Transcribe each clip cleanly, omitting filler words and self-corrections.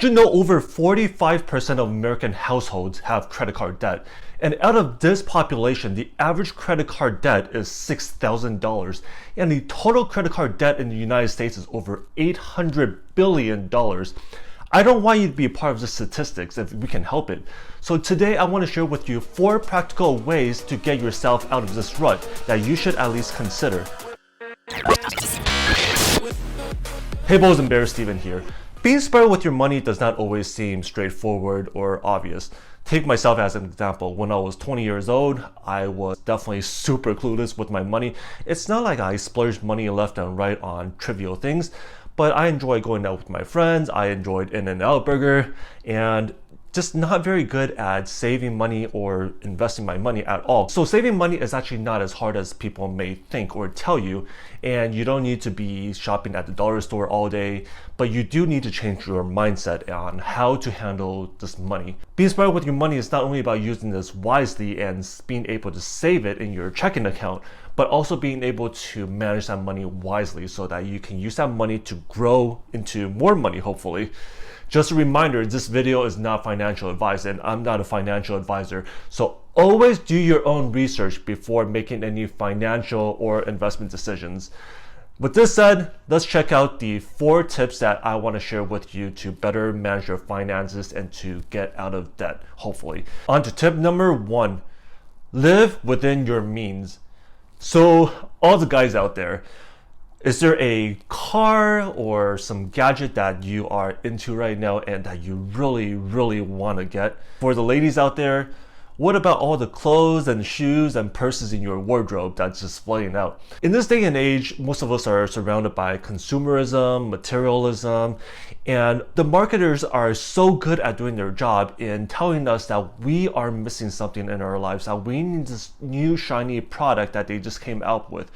you know over 45% of American households have credit card debt? And out of this population, the average credit card debt is $6,000. And the total credit card debt in the United States is over $800 billion. I don't want you to be a part of the statistics if we can help it. So today I want to share with you 4 practical ways to get yourself out of this rut that you should at least consider. Hey Bulls and Bears, Steven here. Being smart with your money does not always seem straightforward or obvious. Take myself as an example. When I was 20 years old, I was definitely super clueless with my money. It's not like I splurged money left and right on trivial things, but I enjoy going out with my friends. I enjoyed In-N-Out Burger, and just not very good at saving money or investing my money at all. So saving money is actually not as hard as people may think or tell you, and you don't need to be shopping at the dollar store all day, but you do need to change your mindset on how to handle this money. Being smart with your money is not only about using this wisely and being able to save it in your checking account, but also being able to manage that money wisely so that you can use that money to grow into more money, hopefully. Just a reminder, this video is not financial advice and I'm not a financial advisor. So always do your own research before making any financial or investment decisions. With this said, let's check out the 4 tips that I want to share with you to better manage your finances and to get out of debt, hopefully. On to tip number 1, live within your means. So all the guys out there, is there a car or some gadget that you are into right now and that you really want to get? For the ladies out there, what about all the clothes and shoes and purses in your wardrobe that's just flooding out? In this day and age, most of us are surrounded by consumerism, materialism, and the marketers are so good at doing their job in telling us that we are missing something in our lives, that we need this new shiny product that they just came out with.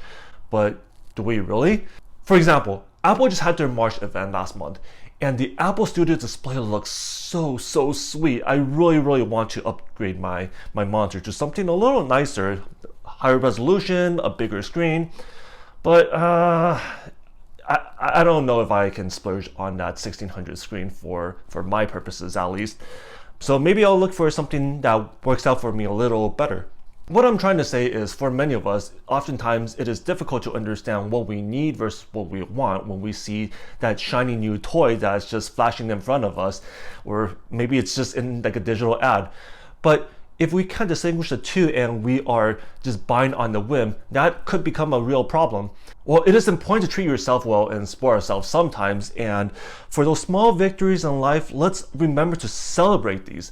But do we really? For example, Apple just had their March event last month, and the Apple Studio display looks so sweet. I really want to upgrade my monitor to something a little nicer, higher resolution, a bigger screen, but I don't know if I can splurge on that 1600 screen for my purposes at least. So maybe I'll look for something that works out for me a little better. What I'm trying to say is, for many of us, oftentimes it is difficult to understand what we need versus what we want when we see that shiny new toy that's just flashing in front of us, or maybe it's just in like a digital ad. But if we can't distinguish the two and we are just buying on the whim, that could become a real problem. Well, it is important to treat yourself well and spoil ourselves sometimes, and for those small victories in life, let's remember to celebrate these.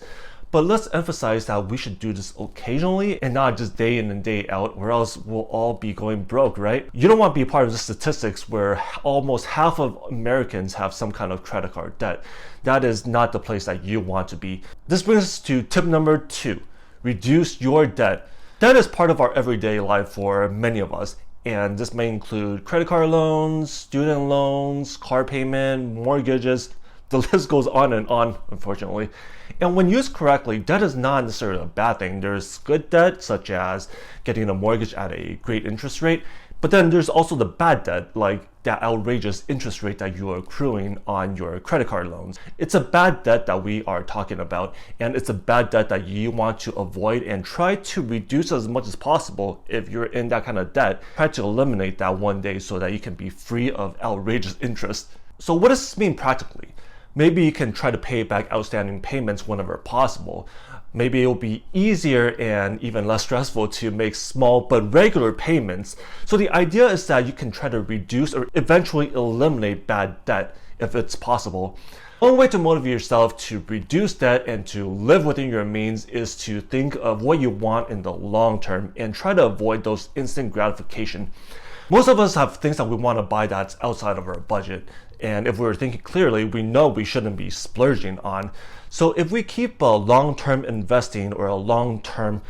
But let's emphasize that we should do this occasionally and not just day in and day out, or else we'll all be going broke, right? You don't want to be part of the statistics where almost half of Americans have some kind of credit card debt. That is not the place that you want to be. This brings us to tip number 2, reduce your debt. Debt is part of our everyday life for many of us, and this may include credit card loans, student loans, car payment, mortgages. The list goes on and on, unfortunately. And when used correctly, debt is not necessarily a bad thing. There's good debt, such as getting a mortgage at a great interest rate, but then there's also the bad debt, like that outrageous interest rate that you are accruing on your credit card loans. It's a bad debt that we are talking about, and it's a bad debt that you want to avoid and try to reduce as much as possible. If you're in that kind of debt, try to eliminate that one day so that you can be free of outrageous interest. So what does this mean practically? Maybe you can try to pay back outstanding payments whenever possible. Maybe it will be easier and even less stressful to make small but regular payments. So the idea is that you can try to reduce or eventually eliminate bad debt if it's possible. One way to motivate yourself to reduce debt and to live within your means is to think of what you want in the long term and try to avoid those instant gratification. Most of us have things that we want to buy that's outside of our budget. And if we're thinking clearly, we know we shouldn't be splurging on. So if we keep a long-term investing or a long-term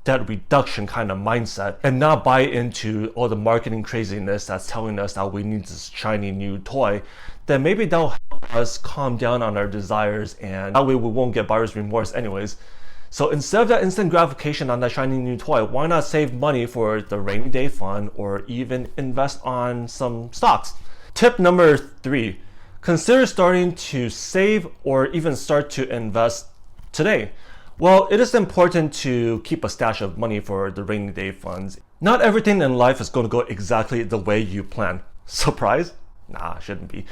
debt reduction kind of mindset and not buy into all the marketing craziness that's telling us that we need this shiny new toy, then maybe that'll help us calm down on our desires, and that way we won't get buyer's remorse anyways. So instead of that instant gratification on that shiny new toy, why not save money for the rainy day fund or even invest on some stocks? Tip number 3, consider starting to save or even start to invest today. Well, it is important to keep a stash of money for the rainy day funds. Not everything in life is going to go exactly the way you plan. Surprise? Nah, shouldn't be.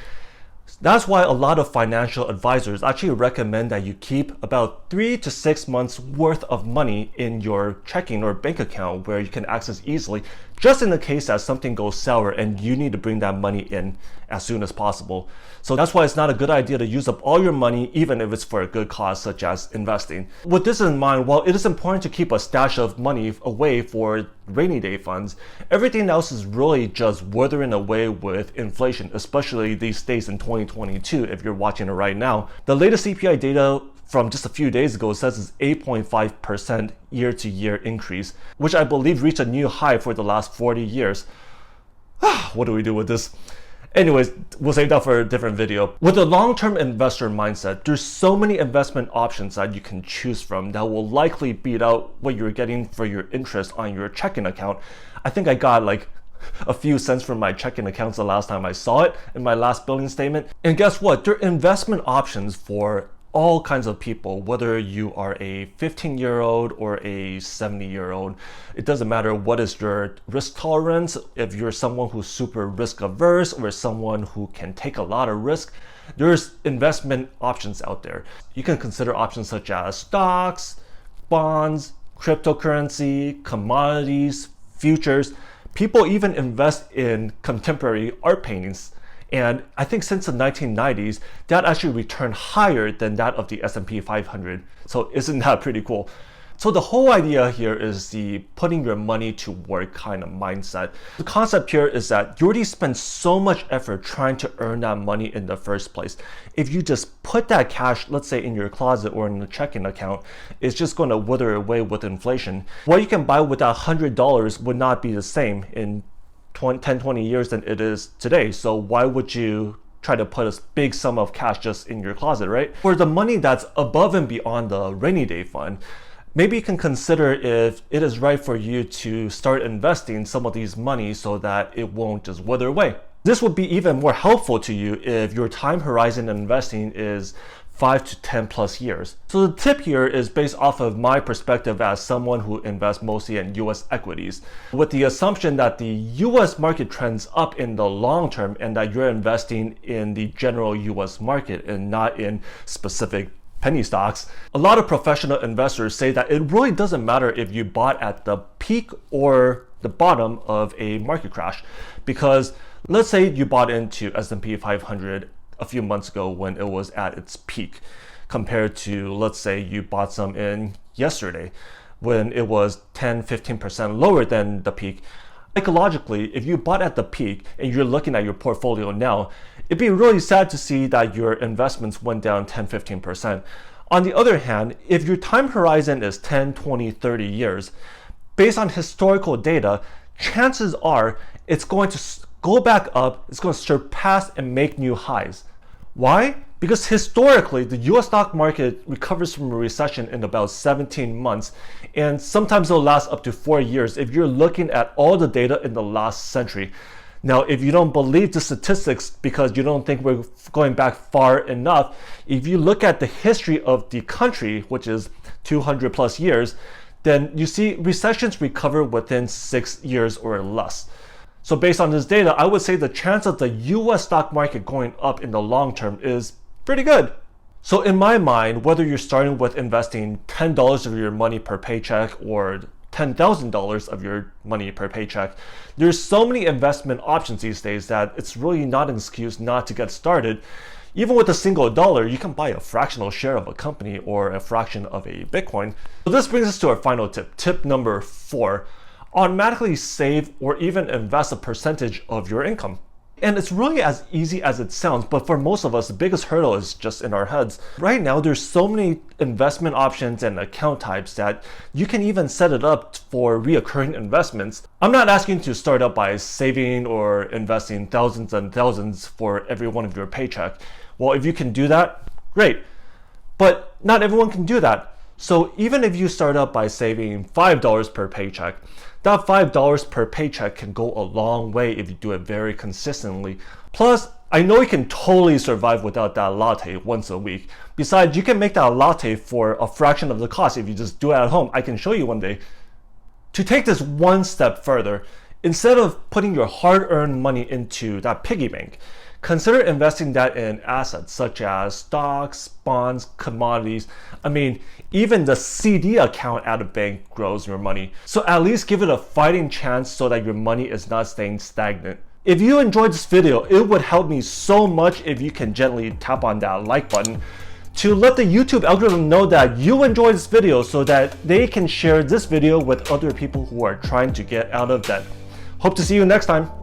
That's why a lot of financial advisors actually recommend that you keep about 3 to 6 months worth of money in your checking or bank account where you can access easily, just in the case that something goes sour and you need to bring that money in as soon as possible. So that's why it's not a good idea to use up all your money, even if it's for a good cause such as investing. With this in mind, while it is important to keep a stash of money away for rainy day funds, everything else is really just withering away with inflation, especially these days in 2022 if you're watching it right now. The latest CPI data from just a few days ago says it's 8.5% year-to-year increase, which I believe reached a new high for the last 40 years. What do we do with this? Anyways, we'll save that for a different video. With a long-term investor mindset, there's so many investment options that you can choose from that will likely beat out what you're getting for your interest on your checking account. I think I got like a few cents from my checking accounts the last time I saw it in my last billing statement. And guess what? There are investment options for all kinds of people, whether you are a 15-year-old or a 70-year-old. It doesn't matter what is your risk tolerance. If you're someone who's super risk averse or someone who can take a lot of risk, there's investment options out there. You can consider options such as stocks, bonds, cryptocurrency, commodities, futures. People even invest in contemporary art paintings. And I think since the 1990s, that actually returned higher than that of the S&P 500. So isn't that pretty cool? So the whole idea here is the putting your money to work kind of mindset. The concept here is that you already spend so much effort trying to earn that money in the first place. If you just put that cash, let's say in your closet or in a checking account, it's just going to wither away with inflation. What you can buy with that $100 would not be the same in 10, 20 years than it is today. So why would you try to put a big sum of cash just in your closet, right? For the money that's above and beyond the rainy day fund, maybe you can consider if it is right for you to start investing some of these money so that it won't just wither away. This would be even more helpful to you if your time horizon in investing is 5 to 10 plus years. So the tip here is based off of my perspective as someone who invests mostly in US equities, with the assumption that the US market trends up in the long term and that you're investing in the general US market and not in specific penny stocks. A lot of professional investors say that it really doesn't matter if you bought at the peak or the bottom of a market crash, because let's say you bought into S&P 500 a few months ago when it was at its peak, compared to, let's say you bought some in yesterday when it was 10-15% lower than the peak. Psychologically, if you bought at the peak and you're looking at your portfolio now, it'd be really sad to see that your investments went down 10-15%. On the other hand, if your time horizon is 10, 20, 30 years, based on historical data, chances are it's going to go back up, it's going to surpass and make new highs. Why? Because historically, the US stock market recovers from a recession in about 17 months, and sometimes it'll last up to 4 years if you're looking at all the data in the last century. Now, if you don't believe the statistics because you don't think we're going back far enough, if you look at the history of the country, which is 200 plus years, then you see recessions recover within 6 years or less. So based on this data, I would say the chance of the US stock market going up in the long term is pretty good. So in my mind, whether you're starting with investing $10 of your money per paycheck or $10,000 of your money per paycheck, there's so many investment options these days that it's really not an excuse not to get started. Even with a single dollar, you can buy a fractional share of a company or a fraction of a Bitcoin. So this brings us to our final tip, tip number 4. Automatically save or even invest a percentage of your income. And it's really as easy as it sounds, but for most of us, the biggest hurdle is just in our heads. Right now, there's so many investment options and account types that you can even set it up for reoccurring investments. I'm not asking you to start up by saving or investing thousands and thousands for every one of your paycheck. Well, if you can do that, great. But not everyone can do that. So even if you start up by saving $5 per paycheck, that $5 per paycheck can go a long way if you do it very consistently. Plus, I know you can totally survive without that latte once a week. Besides, you can make that latte for a fraction of the cost if you just do it at home. I can show you one day. To take this one step further, instead of putting your hard-earned money into that piggy bank, consider investing that in assets such as stocks, bonds, commodities. I mean, even the CD account at a bank grows your money. So at least give it a fighting chance so that your money is not staying stagnant. If you enjoyed this video, it would help me so much if you can gently tap on that like button to let the YouTube algorithm know that you enjoyed this video so that they can share this video with other people who are trying to get out of debt. Hope to see you next time.